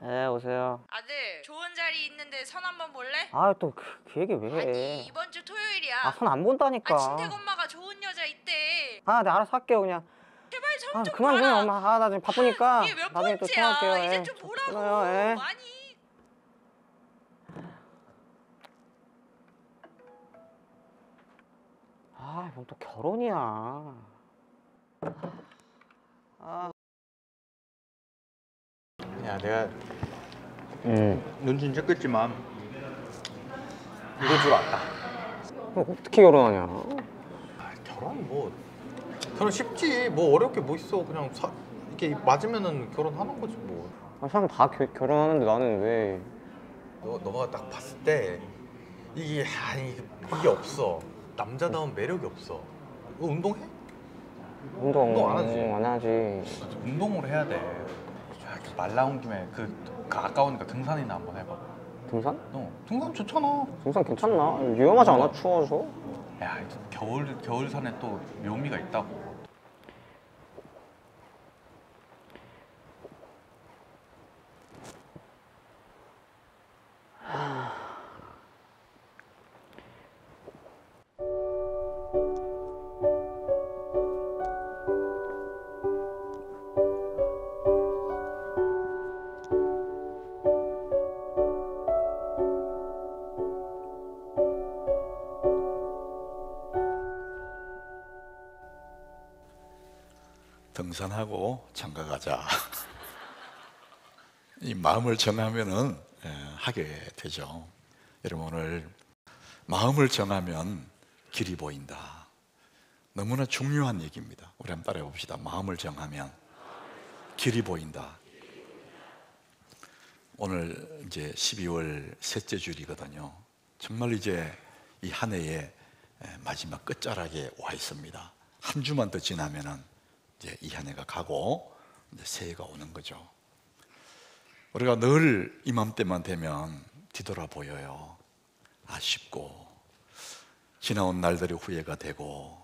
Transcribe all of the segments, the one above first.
네, 오세요. 아들, 좋은 자리 있는데 선 한번 볼래? 아, 또 그 얘기 왜 해? 아니, 이번 주 토요일이야. 아, 손 안 본다니까. 친택 엄마가 좋은 여자 있대. 아, 내가 알아서 할게요, 그냥. 제발 선 아, 좀 그만 보내, 봐라. 엄마. 아, 나 지금 바쁘니까. 이게 몇 나중에 또 통화할게요. 번째야. 이제 예. 좀 보라고. 끊어요, 예. 아니. 아, 뭔 또 결혼이야. 아. 야, 내가 눈치는 챘겠지만 이럴 줄 알았다. 어떻게 결혼하냐? 결혼 쉽지. 뭐 어렵게 뭐 있어. 그냥 이렇게 맞으면은 결혼하는 거지 뭐. 아, 사람 다 결혼하는데 나는 왜? 너가 딱 봤을 때 이게 이게 없어. 남자다운 매력이 없어. 너 운동해? 운동 안 하지? 안 하지. 운동을 해야 돼. 이렇게 말 나온 김에 그 아까우니까 등산이나 한번 해봐. 등산? 등산 좋잖아. 등산 괜찮나? 위험하지 않아? 추워서? 야, 겨울산에 또 묘미가 있다고. 등산하고 장가 가자. 이 마음을 정하면은 하게 되죠. 여러분, 오늘 마음을 정하면 길이 보인다. 너무나 중요한 얘기입니다. 우리 한번 따라해 봅시다. 마음을 정하면 길이 보인다. 오늘 이제 12월 셋째 주일이거든요. 정말 이제 이 한 해의 마지막 끝자락에 와 있습니다. 한 주만 더 지나면은 이제 이 한 해가 가고 이제 새해가 오는 거죠. 우리가 늘 이맘때만 되면 뒤돌아 보여요. 아쉽고 지나온 날들이 후회가 되고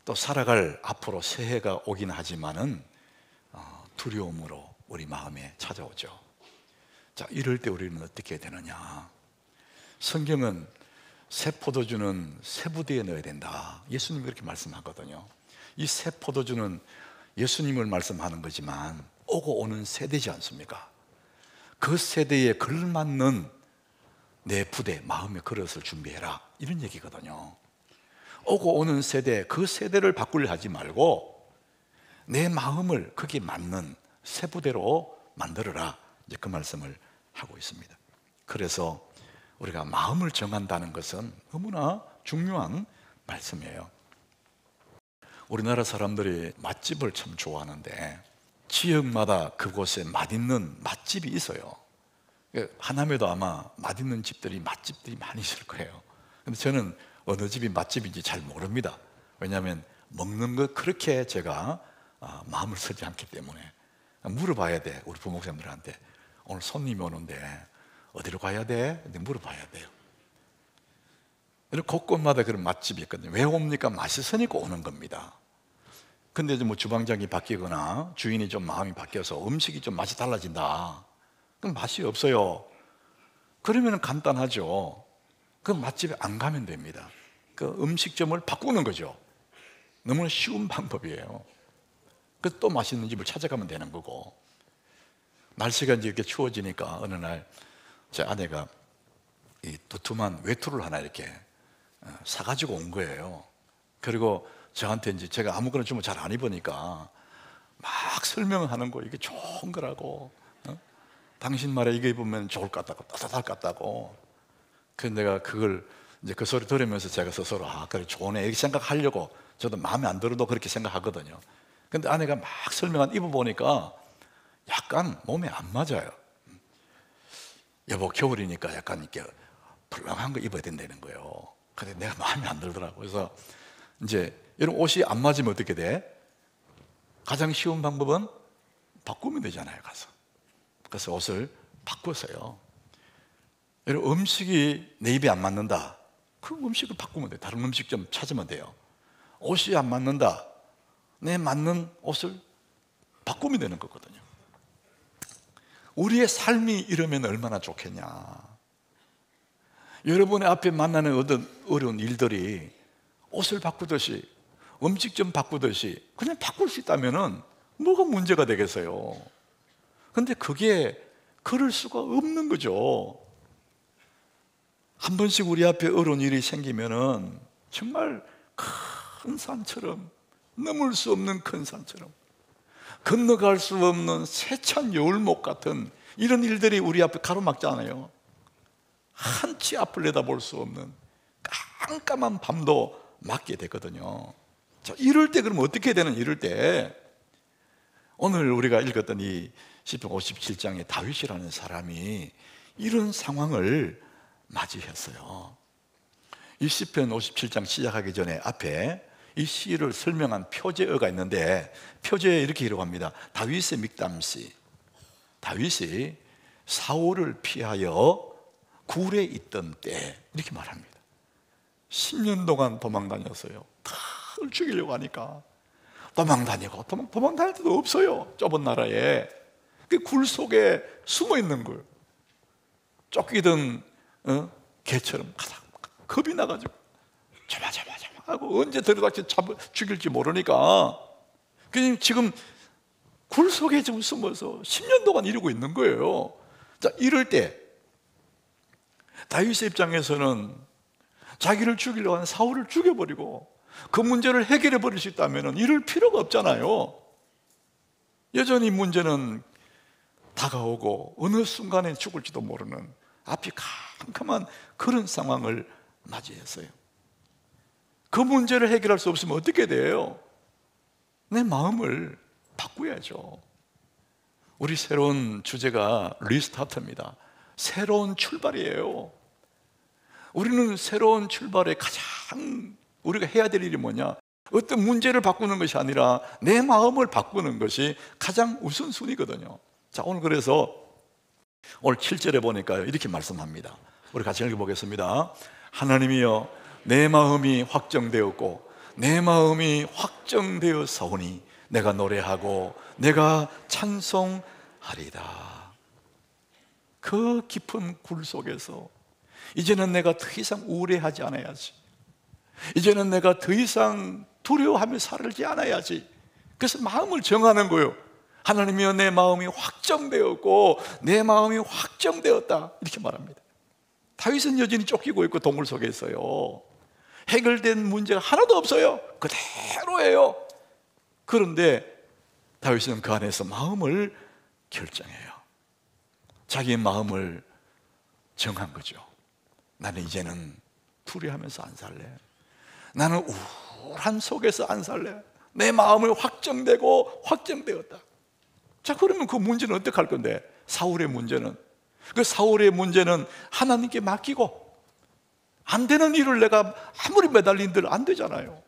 또 살아갈 앞으로 새해가 오긴 하지만은 두려움으로 우리 마음에 찾아오죠. 자, 이럴 때 우리는 어떻게 되느냐? 성경은 새 포도주는 새 부대에 넣어야 된다. 예수님이 그렇게 말씀하거든요. 이 새 포도주는 예수님을 말씀하는 거지만 오고 오는 세대지 않습니까? 그 세대에 걸맞는 내 부대, 마음의 그릇을 준비해라, 이런 얘기거든요. 오고 오는 세대, 그 세대를 바꾸려 하지 말고 내 마음을 거기에 맞는 새 부대로 만들어라, 이제 그 말씀을 하고 있습니다. 그래서 우리가 마음을 정한다는 것은 너무나 중요한 말씀이에요. 우리나라 사람들이 맛집을 참 좋아하는데 지역마다 그곳에 맛있는 맛집이 있어요. 하남에도 아마 맛있는 집들이, 맛집들이 많이 있을 거예요. 근데 저는 어느 집이 맛집인지 잘 모릅니다. 왜냐하면 먹는 것 그렇게 제가 마음을 쓰지 않기 때문에. 물어봐야 돼, 우리 부목사님들한테. 오늘 손님이 오는데 어디로 가야 돼? 근데 물어봐야 돼요. 곳곳마다 그런 맛집이 있거든요. 왜 옵니까? 맛있으니까 오는 겁니다. 근데 이제 뭐 주방장이 바뀌거나 주인이 좀 마음이 바뀌어서 음식이 좀 맛이 달라진다. 그럼 맛이 없어요. 그러면 간단하죠. 그 맛집에 안 가면 됩니다. 그 음식점을 바꾸는 거죠. 너무나 쉬운 방법이에요. 그 또 맛있는 집을 찾아가면 되는 거고. 날씨가 이제 이렇게 추워지니까 어느 날 제 아내가 이 두툼한 외투를 하나 이렇게 사가지고 온 거예요. 그리고 저한테 이제 제가 아무거나 주면 잘 안 입으니까 막 설명을 하는 거, 이게 좋은 거라고, 당신 말에 이거 입으면 좋을 것 같다고, 따뜻할 것 같다고. 그래서 내가 그걸 이제 그 소리 들으면서 제가 스스로 그래, 좋네, 이렇게 생각하려고, 저도 마음에 안 들어도 그렇게 생각하거든요. 근데 아내가 막 설명한 입어보니까 약간 몸에 안 맞아요. 여보, 겨울이니까 약간 이렇게 펄렁한 거 입어야 된다는 거예요. 근데 내가 마음에 안 들더라고요. 그래서 이제 이런 옷이 안 맞으면 어떻게 돼? 가장 쉬운 방법은 바꾸면 되잖아요, 가서. 그래서 옷을 바꿨어요. 여러분, 음식이 내 입에 안 맞는다, 그 음식을 바꾸면 돼요. 다른 음식점 찾으면 돼요. 옷이 안 맞는다, 내 맞는 옷을 바꾸면 되는 거거든요. 우리의 삶이 이러면 얼마나 좋겠냐. 여러분의 앞에 만나는 어려운 일들이 옷을 바꾸듯이, 음식점 바꾸듯이 그냥 바꿀 수 있다면 뭐가 문제가 되겠어요? 근데 그게 그럴 수가 없는 거죠. 한 번씩 우리 앞에 어려운 일이 생기면은 정말 큰 산처럼, 넘을 수 없는 큰 산처럼, 건너갈 수 없는 세찬 여울목 같은 이런 일들이 우리 앞에 가로막잖아요. 한치 앞을 내다볼 수 없는 깜깜한 밤도 맞게 되거든요. 자, 이럴 때 그럼 어떻게 되는, 이럴 때 오늘 우리가 읽었던 이 시편 57장의 다윗이라는 사람이 이런 상황을 맞이했어요. 이 시편 57장 시작하기 전에 앞에 이 시를 설명한 표제어가 있는데, 표제에 이렇게 기록합니다. 다윗의 믹담시. 다윗이 사울을 피하여 굴에 있던 때, 이렇게 말합니다. 10년 동안 도망 다녔어요. 다를 죽이려고 하니까 도망 다니고 도망 다닐 데도 없어요. 좁은 나라에 그 굴 속에 숨어 있는 걸 쫓기던 개처럼 겁이 나가지고 잡아 하고 언제 들여다치 죽일지 모르니까 그냥 지금 굴 속에 지금 숨어서 10년 동안 이러고 있는 거예요. 자, 이럴 때 다윗의 입장에서는 자기를 죽이려고 하는 사울을 죽여버리고 그 문제를 해결해 버릴 수 있다면 이럴 필요가 없잖아요. 여전히 문제는 다가오고 어느 순간에 죽을지도 모르는 앞이 캄캄한 그런 상황을 맞이했어요. 그 문제를 해결할 수 없으면 어떻게 돼요? 내 마음을 바꾸야죠. 우리 새로운 주제가 리스타트입니다. 새로운 출발이에요. 우리는 새로운 출발에 가장 우리가 해야 될 일이 뭐냐? 어떤 문제를 바꾸는 것이 아니라 내 마음을 바꾸는 것이 가장 우선순위거든요. 자, 오늘 그래서 오늘 7절에 보니까 이렇게 말씀합니다. 우리 같이 읽어보겠습니다. 하나님이여, 내 마음이 확정되었고 내 마음이 확정되었사오니 내가 노래하고 내가 찬송하리다. 그 깊은 굴 속에서 이제는 내가 더 이상 우울해하지 않아야지. 이제는 내가 더 이상 두려워하며 살지 않아야지. 그래서 마음을 정하는 거예요. 하나님이여, 내 마음이 확정되었고 내 마음이 확정되었다, 이렇게 말합니다. 다윗은 여전히 쫓기고 있고 동굴 속에 있어요. 해결된 문제가 하나도 없어요. 그대로예요. 그런데 다윗은 그 안에서 마음을 결정해요. 자기의 마음을 정한 거죠. 나는 이제는 두려워하면서 안 살래. 나는 우울한 속에서 안 살래. 내 마음을 확정되고 확정되었다. 자, 그러면 그 문제는 어떻게 할 건데? 사울의 문제는, 그 사울의 문제는 하나님께 맡기고, 안 되는 일을 내가 아무리 매달린들 안 되잖아요.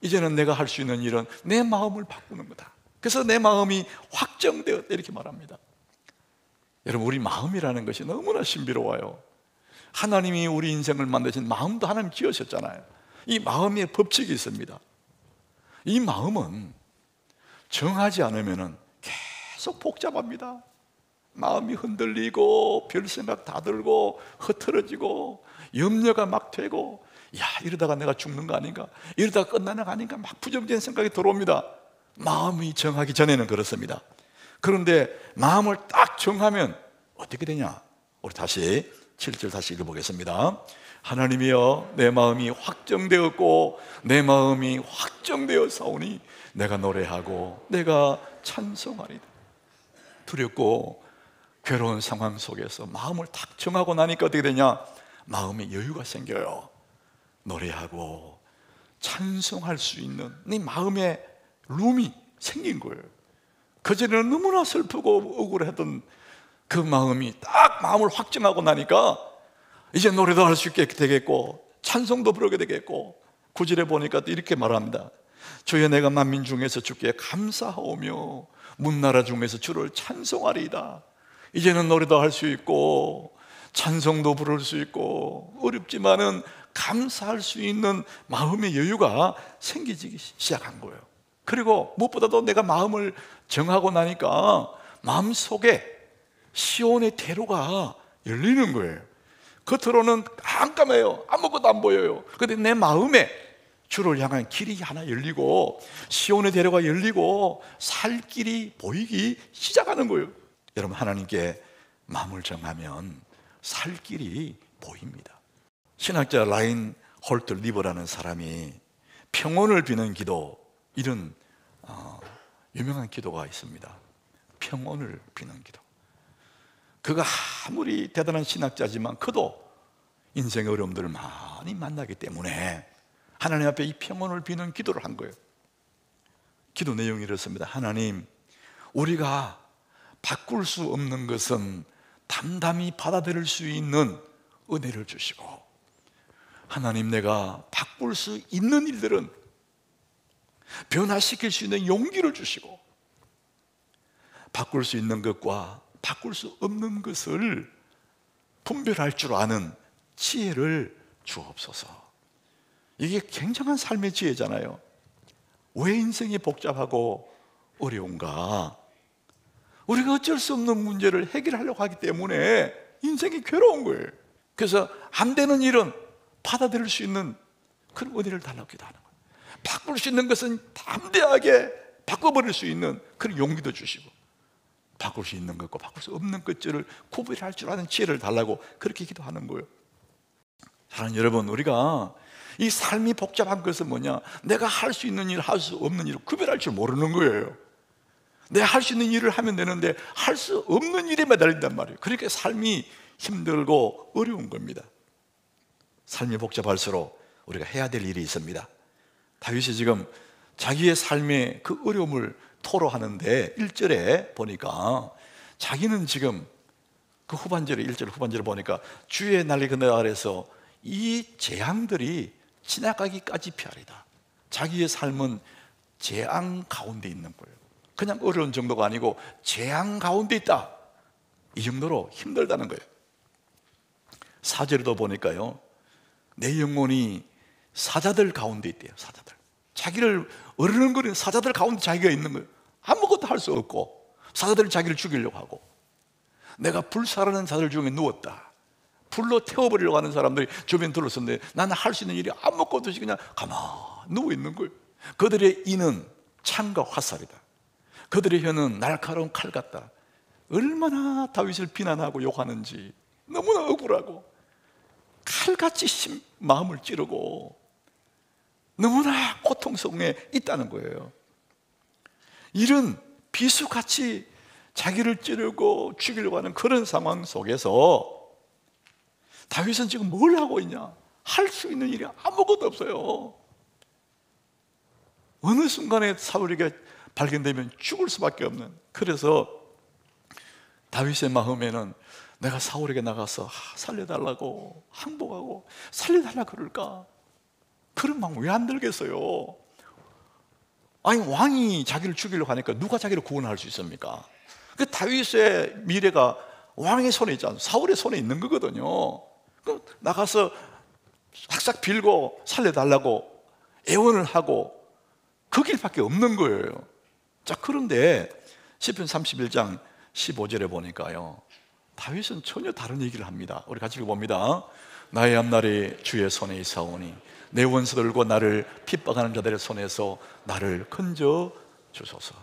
이제는 내가 할 수 있는 일은 내 마음을 바꾸는 거다. 그래서 내 마음이 확정되었다, 이렇게 말합니다. 여러분, 우리 마음이라는 것이 너무나 신비로워요. 하나님이 우리 인생을 만드신 마음도 하나님 지으셨잖아요. 이 마음의 법칙이 있습니다. 이 마음은 정하지 않으면 계속 복잡합니다. 마음이 흔들리고 별생각 다 들고 흐트러지고 염려가 막 되고, 야, 이러다가 내가 죽는 거 아닌가, 이러다가 끝나는 거 아닌가, 막 부정적인 생각이 들어옵니다. 마음이 정하기 전에는 그렇습니다. 그런데 마음을 딱 정하면 어떻게 되냐? 우리 다시 7절 다시 읽어보겠습니다. 하나님이여, 내 마음이 확정되었고 내 마음이 확정되었사오니 내가 노래하고 내가 찬송하리다. 두렵고 괴로운 상황 속에서 마음을 딱 정하고 나니까 어떻게 되냐? 마음에 여유가 생겨요. 노래하고 찬송할 수 있는 네 마음에 룸이 생긴 거예요. 그전에는 너무나 슬프고 억울했던 그 마음이 딱 마음을 확정하고 나니까 이제 노래도 할 수 있게 되겠고 찬송도 부르게 되겠고, 9절에 보니까 또 이렇게 말합니다. 주여, 내가 만민 중에서 주께 감사하오며 문나라 중에서 주를 찬송하리이다. 이제는 노래도 할 수 있고 찬송도 부를 수 있고 어렵지만은 감사할 수 있는 마음의 여유가 생기기 시작한 거예요. 그리고 무엇보다도 내가 마음을 정하고 나니까 마음속에 시온의 대로가 열리는 거예요. 겉으로는 깜깜해요. 아무것도 안 보여요. 그런데 내 마음에 주를 향한 길이 하나 열리고 시온의 대로가 열리고 살 길이 보이기 시작하는 거예요. 여러분, 하나님께 마음을 정하면 살 길이 보입니다. 신학자 라인 홀트 리버라는 사람이 평온을 비는 기도, 이런 유명한 기도가 있습니다. 평온을 비는 기도. 그가 아무리 대단한 신학자지만 그도 인생의 어려움들을 많이 만나기 때문에 하나님 앞에 이 평온을 비는 기도를 한 거예요. 기도 내용이 이렇습니다. 하나님, 우리가 바꿀 수 없는 것은 담담히 받아들일 수 있는 은혜를 주시고, 하나님, 내가 바꿀 수 있는 일들은 변화시킬 수 있는 용기를 주시고, 바꿀 수 있는 것과 바꿀 수 없는 것을 분별할 줄 아는 지혜를 주옵소서. 이게 굉장한 삶의 지혜잖아요. 왜 인생이 복잡하고 어려운가? 우리가 어쩔 수 없는 문제를 해결하려고 하기 때문에 인생이 괴로운 거예요. 그래서 안 되는 일은 받아들일 수 있는 그런 은혜를 달라고 기도하는 거예요. 바꿀 수 있는 것은 담대하게 바꿔버릴 수 있는 그런 용기도 주시고, 바꿀 수 있는 것과 바꿀 수 없는 것들을 구별할 줄 아는 지혜를 달라고 그렇게 기도하는 거예요. 사랑하는 여러분, 우리가 이 삶이 복잡한 것은 뭐냐? 내가 할 수 있는 일, 할 수 없는 일을 구별할 줄 모르는 거예요. 내가 할 수 있는 일을 하면 되는데 할 수 없는 일에 매달린단 말이에요. 그러니까 삶이 힘들고 어려운 겁니다. 삶이 복잡할수록 우리가 해야 될 일이 있습니다. 다윗이 지금 자기의 삶의 그 어려움을 토로하는데 1절에 보니까 자기는 지금 그 후반절에 1절 후반절에 보니까 주의 날이 그늘 아래서 이 재앙들이 지나가기까지 피하리다. 자기의 삶은 재앙 가운데 있는 거예요. 그냥 어려운 정도가 아니고 재앙 가운데 있다, 이 정도로 힘들다는 거예요. 4절에도 보니까요, 내 영혼이 사자들 가운데 있대요. 사자들, 자기를 어르렁거리는 사자들 가운데 자기가 있는 거예요. 아무것도 할 수 없고 사자들이 자기를 죽이려고 하고, 내가 불살하는 자들 중에 누웠다. 불로 태워버리려고 하는 사람들이 주변에 둘러섰는데 나는 할 수 있는 일이 아무것도 없이 그냥 가만히 누워있는 거예요. 그들의 이는 창과 화살이다. 그들의 혀는 날카로운 칼 같다. 얼마나 다윗을 비난하고 욕하는지 너무나 억울하고 칼같이 마음을 찌르고 너무나 고통성에 있다는 거예요. 이런 비수같이 자기를 찌르고 죽이려고 하는 그런 상황 속에서 다윗은 지금 뭘 하고 있냐? 할 수 있는 일이 아무것도 없어요. 어느 순간에 사울에게 발견되면 죽을 수밖에 없는, 그래서 다윗의 마음에는 내가 사울에게 나가서 살려달라고 항복하고 살려달라고 그럴까? 그런 마음 왜 안 들겠어요? 아니, 왕이 자기를 죽이려고 하니까 누가 자기를 구원할 수 있습니까? 그 다윗의 미래가 왕의 손에 있지 않습니까? 사울의 손에 있는 거거든요. 그 나가서 싹싹 빌고 살려달라고 애원을 하고 그 길밖에 없는 거예요. 자, 그런데 시편 31장 15절에 보니까요, 다윗은 전혀 다른 얘기를 합니다. 우리 같이 읽어봅니다. 나의 앞날이 주의 손에 있사오니 내 원수들과 나를 핍박하는 자들의 손에서 나를 건져 주소서.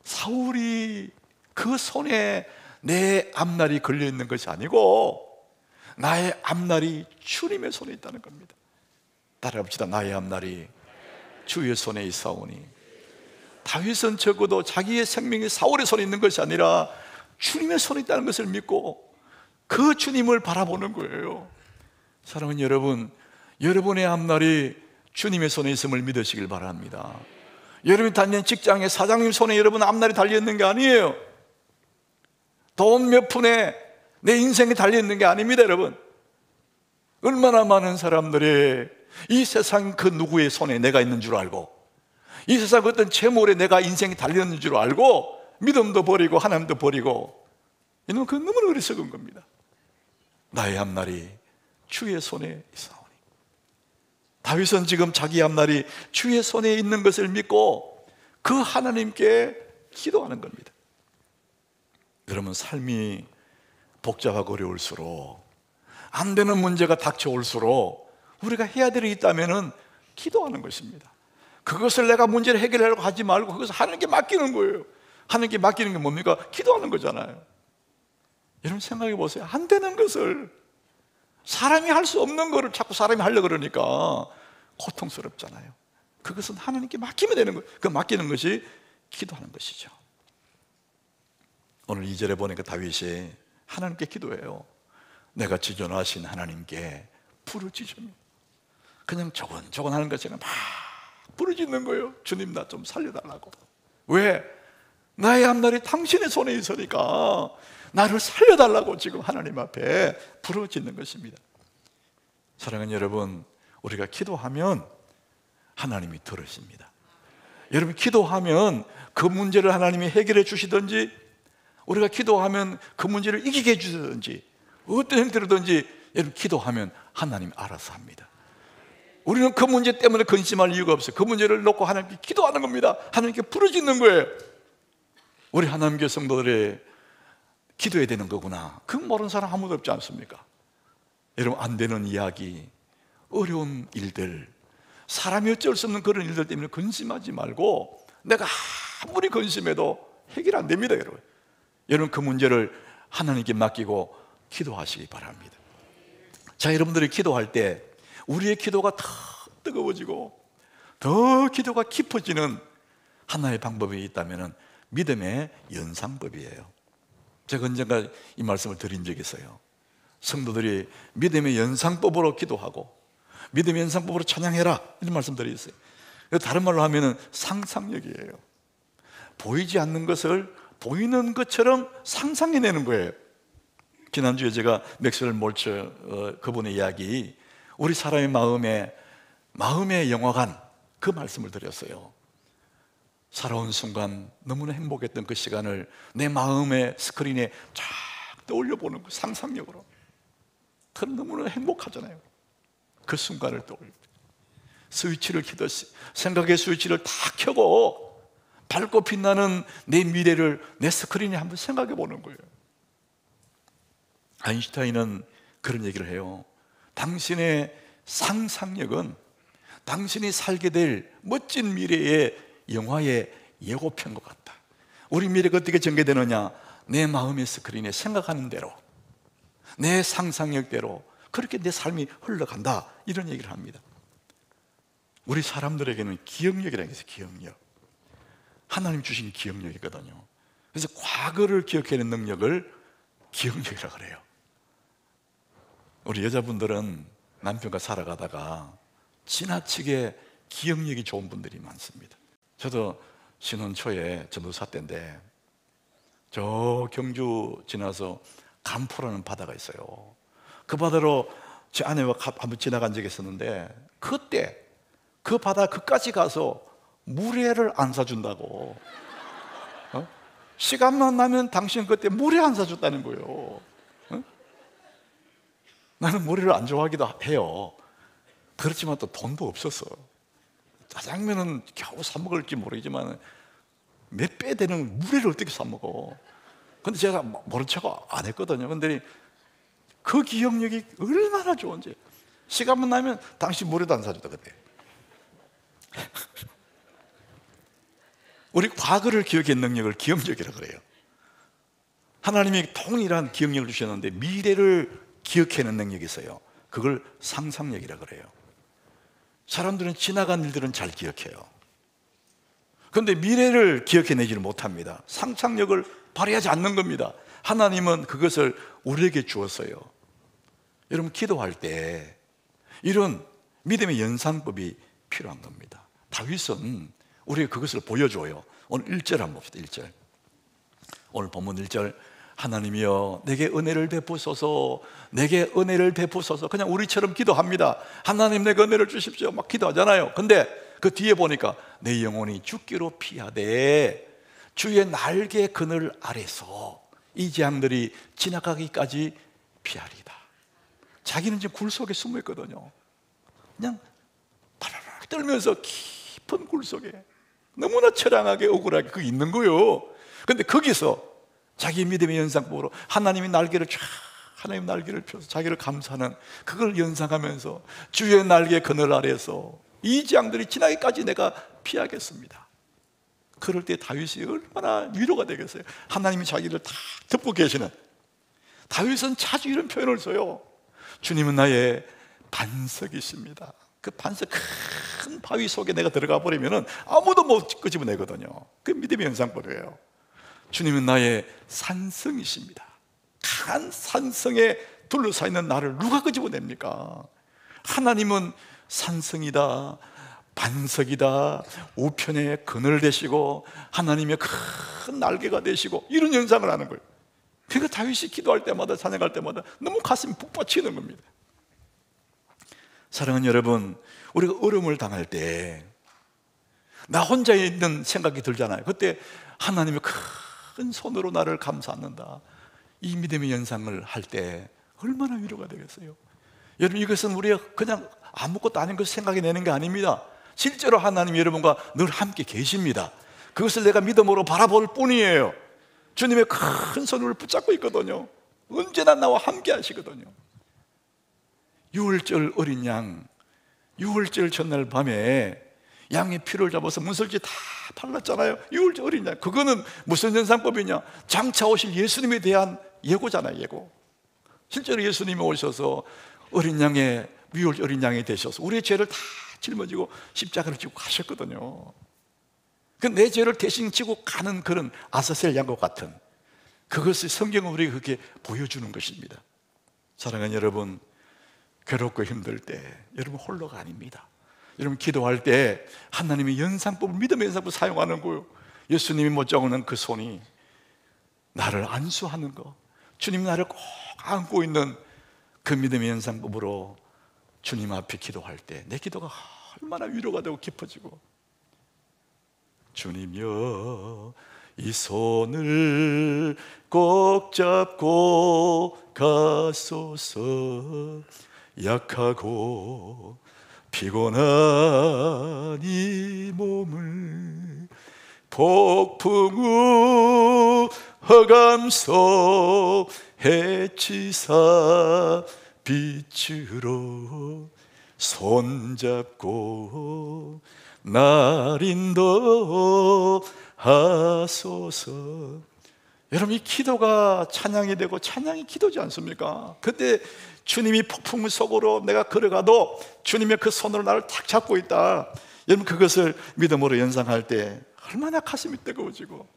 사울이 그 손에 내 앞날이 걸려있는 것이 아니고 나의 앞날이 주님의 손에 있다는 겁니다. 따라합시다. 나의 앞날이 주의 손에 있사오니. 다윗은 적어도 자기의 생명이 사울의 손에 있는 것이 아니라 주님의 손에 있다는 것을 믿고 그 주님을 바라보는 거예요. 사랑하는 여러분, 여러분의 앞날이 주님의 손에 있음을 믿으시길 바랍니다. 여러분이 다니는 직장의 사장님 손에 여러분 앞날이 달려있는 게 아니에요. 돈 몇 푼에 내 인생이 달려있는 게 아닙니다. 여러분, 얼마나 많은 사람들이 이 세상 그 누구의 손에 내가 있는 줄 알고, 이 세상 어떤 재물에 내가 인생이 달려있는 줄 알고 믿음도 버리고 하나님도 버리고, 이놈은 그건 너무 어리석은 겁니다. 나의 앞날이 주의 손에 있사오니. 다윗은 지금 자기 앞날이 주의 손에 있는 것을 믿고 그 하나님께 기도하는 겁니다. 여러분, 삶이 복잡하고 어려울수록, 안 되는 문제가 닥쳐올수록 우리가 해야 될 일이 있다면 기도하는 것입니다. 그것을 내가 문제를 해결하려고 하지 말고 그것을 하나님께 맡기는 거예요. 하나님께 맡기는 게 뭡니까? 기도하는 거잖아요. 여러분 생각해 보세요. 안 되는 것을, 사람이 할 수 없는 것을 자꾸 사람이 하려고 그러니까 고통스럽잖아요. 그것은 하나님께 맡기면 되는 거예요. 그 맡기는 것이 기도하는 것이죠. 오늘 2절에 보니까 다윗이 하나님께 기도해요. 내가 지존하신 하나님께 부르짖으며, 그냥 조곤조곤 하는 것처럼 막 부르짖는 거예요. 주님, 나 좀 살려달라고. 왜? 나의 앞날이 당신의 손에 있으니까 나를 살려달라고 지금 하나님 앞에 부르짖는 것입니다. 사랑하는 여러분, 우리가 기도하면 하나님이 들으십니다. 여러분, 기도하면 그 문제를 하나님이 해결해 주시든지, 우리가 기도하면 그 문제를 이기게 해주든지, 어떤 형태로든지 여러분 기도하면 하나님 알아서 합니다. 우리는 그 문제 때문에 근심할 이유가 없어요. 그 문제를 놓고 하나님께 기도하는 겁니다. 하나님께 부르짖는 거예요. 우리 하나님교회 성도들의 기도해야 되는 거구나. 그건 모르는 사람 아무도 없지 않습니까? 여러분, 안 되는 이야기, 어려운 일들, 사람이 어쩔 수 없는 그런 일들 때문에 근심하지 말고, 내가 아무리 근심해도 해결 안 됩니다. 여러분 그 문제를 하나님께 맡기고 기도하시기 바랍니다. 자, 여러분들이 기도할 때 우리의 기도가 더 뜨거워지고 더 기도가 깊어지는 하나의 방법이 있다면 믿음의 연상법이에요. 제가 언젠가 이 말씀을 드린 적이 있어요. 성도들이 믿음의 연상법으로 기도하고 믿음의 연상법으로 찬양해라, 이런 말씀 드렸어요. 다른 말로 하면 상상력이에요. 보이지 않는 것을 보이는 것처럼 상상해내는 거예요. 지난주에 제가 맥스웰 몰처 그분의 이야기, 우리 사람의 마음의 영화관, 그 말씀을 드렸어요. 살아온 순간 너무나 행복했던 그 시간을 내 마음의 스크린에 쫙 떠올려보는 그 상상력으로. 그럼 너무나 행복하잖아요. 그 순간을 떠올려, 스위치를 켜듯이 생각의 스위치를 다 켜고 밝고 빛나는 내 미래를 내 스크린에 한번 생각해 보는 거예요. 아인슈타인은 그런 얘기를 해요. 당신의 상상력은 당신이 살게 될 멋진 미래의 영화의 예고편과 같다. 우리 미래가 어떻게 전개되느냐? 내 마음의 스크린에 생각하는 대로, 내 상상력대로 그렇게 내 삶이 흘러간다, 이런 얘기를 합니다. 우리 사람들에게는 기억력이라는 게 있어요. 기억력. 하나님 주신 기억력이거든요. 그래서 과거를 기억해내는 능력을 기억력이라고 그래요. 우리 여자분들은 남편과 살아가다가 지나치게 기억력이 좋은 분들이 많습니다. 저도 신혼 초에 전도사 때인데 저 경주 지나서 간포라는 바다가 있어요. 그 바다로 제 아내와 한번 지나간 적이 있었는데, 그때 그 바다 끝까지 가서 물회를 안 사준다고. 시간만 나면 당신 그때 물회 안 사줬다는 거예요. 나는 물회를 안 좋아하기도 해요. 그렇지만 또 돈도 없었어. 짜장면은 겨우 사 먹을지 모르겠지만 몇 배 되는 물회를 어떻게 사 먹어. 근데 제가 모른 척 안 했거든요. 근데 그 기억력이 얼마나 좋은지. 시간만 나면 당신 물회도 안 사줬다 그때. 우리 과거를 기억하는 능력을 기억력이라고 그래요. 하나님이 동일한 기억력을 주셨는데 미래를 기억하는 능력이 있어요. 그걸 상상력이라고 그래요. 사람들은 지나간 일들은 잘 기억해요. 그런데 미래를 기억해내지를 못합니다. 상상력을 발휘하지 않는 겁니다. 하나님은 그것을 우리에게 주었어요. 여러분, 기도할 때 이런 믿음의 연상법이 필요한 겁니다. 다윗은 우리에게 그것을 보여줘요. 오늘 1절 한번 봅시다. 1절. 오늘 본문 1절. 하나님이여 내게 은혜를 베푸소서, 내게 은혜를 베푸소서. 그냥 우리처럼 기도합니다. 하나님 내게 은혜를 주십시오, 막 기도하잖아요. 근데 그 뒤에 보니까 내 영혼이 죽기로 피하되 주의 날개 그늘 아래서 이 재앙들이 지나가기까지 피하리다. 자기는 지금 굴 속에 숨어 있거든요. 그냥 바라라 떨면서 깊은 굴 속에 너무나 처량하게 억울하게 그 있는 거예요. 근데 거기서 자기 믿음의 연상법으로 하나님 날개를 펴서 자기를 감싸는 그걸 연상하면서 주의 날개 그늘 아래서 이 재앙들이 지나기까지 내가 피하겠습니다. 그럴 때 다윗이 얼마나 위로가 되겠어요. 하나님이 자기를 다 듣고 계시는. 다윗은 자주 이런 표현을 써요. 주님은 나의 반석이십니다. 그 반석, 큰 바위 속에 내가 들어가 버리면 아무도 못 끄집어내거든요. 그 믿음의 연상법이에요. 주님은 나의 산성이십니다. 강한 산성에 둘러싸 있는 나를 누가 끄집어냅니까? 하나님은 산성이다, 반석이다, 우편의 그늘 되시고 하나님의 큰 날개가 되시고, 이런 연상을 하는 거예요. 그러니까 다윗이 기도할 때마다, 찬양할 때마다 너무 가슴이 북받치는 겁니다. 사랑하는 여러분, 우리가 어려움을 당할 때 나 혼자 있는 생각이 들잖아요. 그때 하나님의 큰 손으로 나를 감싸는다, 이 믿음의 연상을 할 때 얼마나 위로가 되겠어요. 여러분, 이것은 우리가 그냥 아무것도 아닌 것을 생각이 내는 게 아닙니다. 실제로 하나님이 여러분과 늘 함께 계십니다. 그것을 내가 믿음으로 바라볼 뿐이에요. 주님의 큰 손을 붙잡고 있거든요. 언제나 나와 함께 하시거든요. 유월절 어린 양, 유월절 전날 밤에 양의 피를 잡아서 문설지 다 발랐잖아요. 유월절 어린 양, 그거는 무슨 연상법이냐? 장차 오실 예수님에 대한 예고잖아요. 예고. 실제로 예수님이 오셔서 어린 양의, 유월절 어린 양이 되셔서 우리의 죄를 다 짊어지고 십자가를 지고 가셨거든요. 그 내 죄를 대신 지고 가는 그런 아사셀 양과 같은, 그것을 성경은 우리가 그렇게 보여주는 것입니다. 사랑하는 여러분, 괴롭고 힘들 때 여러분 홀로가 아닙니다. 여러분 기도할 때 하나님의 연상법을, 믿음의 연상법을 사용하는 거예요. 예수님이 못잡는 그 손이 나를 안수하는 거, 주님이 나를 꼭 안고 있는 그 믿음의 연상법으로 주님 앞에 기도할 때 내 기도가 얼마나 위로가 되고 깊어지고, 주님여 이 손을 꼭 잡고 가소서, 약하고 피곤한 이 몸을 폭풍 후 허감소 해치사 빛으로 손잡고 날 인도하소서. 여러분, 이 기도가 찬양이 되고 찬양이 기도지 않습니까? 그때 주님이 폭풍 속으로 내가 걸어가도 주님의 그 손으로 나를 탁 잡고 있다. 여러분, 그것을 믿음으로 연상할 때 얼마나 가슴이 뜨거워지고,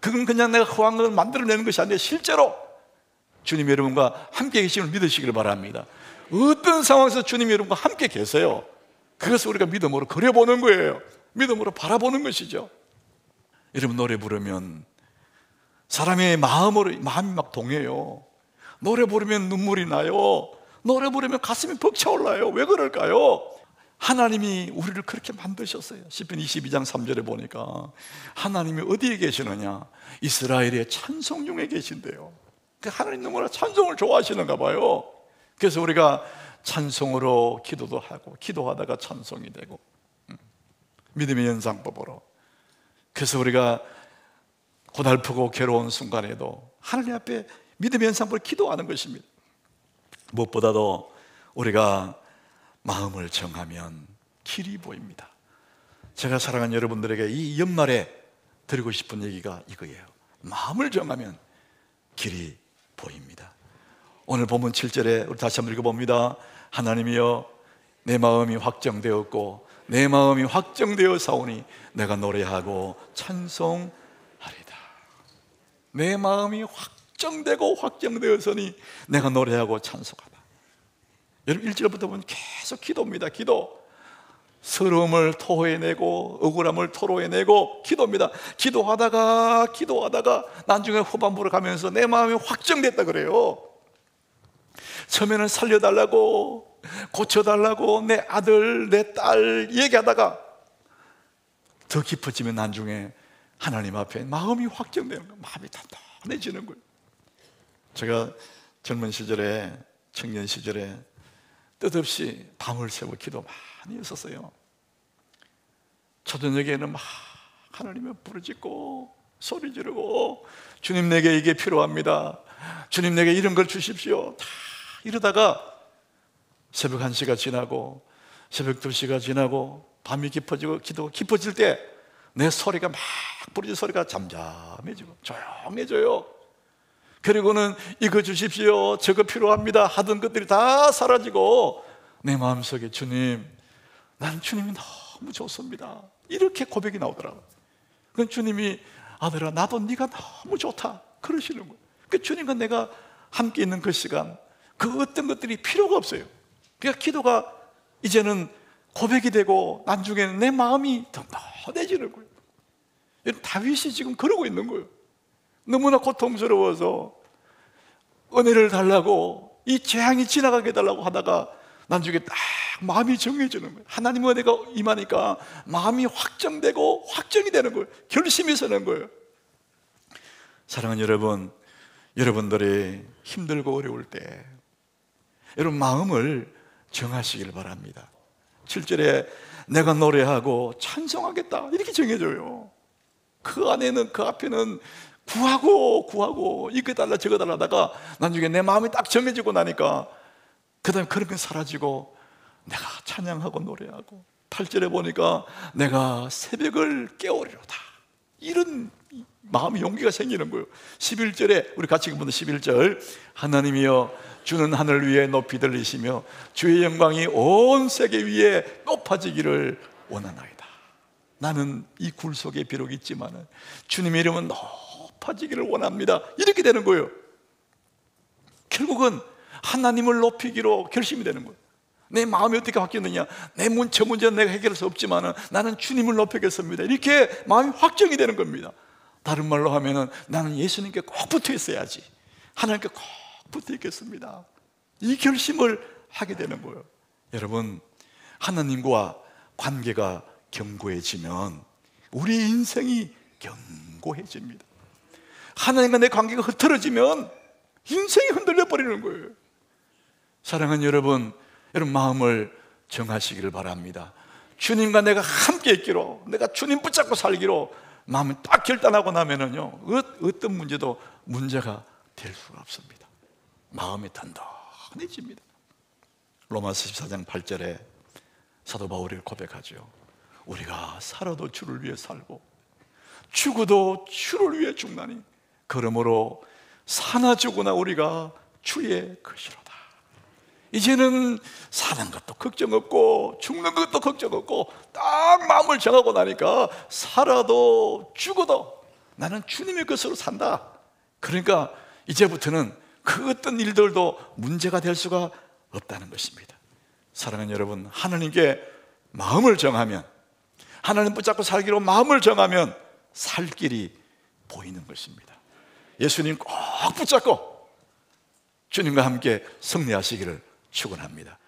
그건 그냥 내가 허황을 만들어내는 것이 아니라 실제로 주님이 여러분과 함께 계심을 믿으시길 바랍니다. 어떤 상황에서 주님이 여러분과 함께 계세요. 그것을 우리가 믿음으로 그려보는 거예요. 믿음으로 바라보는 것이죠. 여러분, 노래 부르면 사람의 마음이 막 동해요. 노래 부르면 눈물이 나요. 노래 부르면 가슴이 벅차올라요. 왜 그럴까요? 하나님이 우리를 그렇게 만드셨어요. 시편 22장 3절에 보니까 하나님이 어디에 계시느냐? 이스라엘의 찬송중에 계신대요. 하나님 너무나 찬송을 좋아하시는가 봐요. 그래서 우리가 찬송으로 기도도 하고, 기도하다가 찬송이 되고, 믿음의 연상법으로. 그래서 우리가 고달프고 괴로운 순간에도 하나님 앞에 믿음의 연상법으로 기도하는 것입니다. 무엇보다도 우리가 마음을 정하면 길이 보입니다. 제가 사랑하는 여러분들에게 이 연말에 드리고 싶은 얘기가 이거예요. 마음을 정하면 길이 보입니다. 오늘 본문 7절에 우리 다시 한번 읽어봅니다. 하나님이여, 내 마음이 확정되었고 내 마음이 확정되어 사오니 내가 노래하고 찬송하리다. 내 마음이 확정되고 확정되었으니 내가 노래하고 찬송하다. 여러분, 1절부터 보면 계속 기도입니다. 기도. 서러움을 토해내고 억울함을 토로해내고 기도입니다. 기도하다가 나중에 후반부로 가면서 내 마음이 확정됐다 그래요. 처음에는 살려달라고, 고쳐달라고 내 아들 내 딸 얘기하다가 더 깊어지면 나중에 하나님 앞에 마음이 확정되는 거예요. 마음이 단단해지는 거예요. 제가 젊은 시절에, 청년 시절에 뜻없이 밤을 새고 기도 많이 했었어요. 초저녁에는 막 하나님을 부르짖고 소리 지르고 주님 내게 이게 필요합니다. 주님 내게 이런 걸 주십시오. 다 이러다가 새벽 1시가 지나고 새벽 2시가 지나고 밤이 깊어지고 기도가 깊어질 때 내 소리가 막 부르짖는 소리가 잠잠해지고 조용해져요. 그리고는 이거 주십시오, 저거 필요합니다 하던 것들이 다 사라지고 내 마음속에 주님, 난 주님이 너무 좋습니다, 이렇게 고백이 나오더라고요. 그 주님이 아들아 나도 네가 너무 좋다 그러시는 거예요. 그 주님과 내가 함께 있는 그 시간, 그 어떤 것들이 필요가 없어요. 그러니까 기도가 이제는 고백이 되고 나중에는 내 마음이 든든해지는 거예요. 다윗이 지금 그러고 있는 거예요. 너무나 고통스러워서 은혜를 달라고, 이 재앙이 지나가게 해달라고 하다가 나중에 딱 마음이 정해지는 거예요. 하나님 은혜가 임하니까 마음이 확정되고 확정이 되는 거예요. 결심이 서는 거예요. 사랑하는 여러분, 여러분들이 힘들고 어려울 때 여러분 마음을 정하시길 바랍니다. 7절에 내가 노래하고 찬송하겠다 이렇게 정해줘요. 그 안에는, 그 앞에는 구하고 이거 달라 저거 달라 하다가 나중에 내 마음이 딱 정해지고 나니까 그 다음에 그런 게 사라지고 내가 찬양하고 노래하고, 8절에 보니까 내가 새벽을 깨우리로다, 이런 마음의 용기가 생기는 거예요. 11절에 우리 같이 읽어보는 11절, 하나님이여 주는 하늘 위에 높이 들리시며 주의 영광이 온 세계 위에 높아지기를 원하나이다. 나는 이 굴 속에 비록 있지만 주님의 이름은 높아지기를 원합니다. 이렇게 되는 거예요. 결국은 하나님을 높이기로 결심이 되는 거예요. 내 마음이 어떻게 바뀌었느냐, 저 문제는 내가 해결할 수 없지만 나는 주님을 높이겠습니다, 이렇게 마음이 확정이 되는 겁니다. 다른 말로 하면은 나는 예수님께 꼭 붙어 있어야지, 하나님께 꼭 붙어 있겠습니다, 이 결심을 하게 되는 거예요. 여러분, 하나님과 관계가 견고해지면 우리 인생이 견고해집니다. 하나님과 내 관계가 흐트러지면 인생이 흔들려 버리는 거예요. 사랑하는 여러분, 여러분 마음을 정하시기를 바랍니다. 주님과 내가 함께 있기로, 내가 주님 붙잡고 살기로 마음을 딱 결단하고 나면은요, 어떤 문제도 문제가 될 수가 없습니다. 마음이 단단해집니다. 로마서 14장 8절에 사도 바울이 고백하죠. 우리가 살아도 주를 위해 살고 죽어도 주를 위해 죽나니 그러므로 사나 죽으나 우리가 주의 것이로다. 이제는 사는 것도 걱정 없고 죽는 것도 걱정 없고 딱 마음을 정하고 나니까 살아도 죽어도 나는 주님의 것으로 산다. 그러니까 이제부터는 그 어떤 일들도 문제가 될 수가 없다는 것입니다. 사랑하는 여러분, 하나님께 마음을 정하면, 하나님 붙잡고 살기로 마음을 정하면 살 길이 보이는 것입니다. 예수님 꼭 붙잡고 주님과 함께 승리하시기를 축원합니다.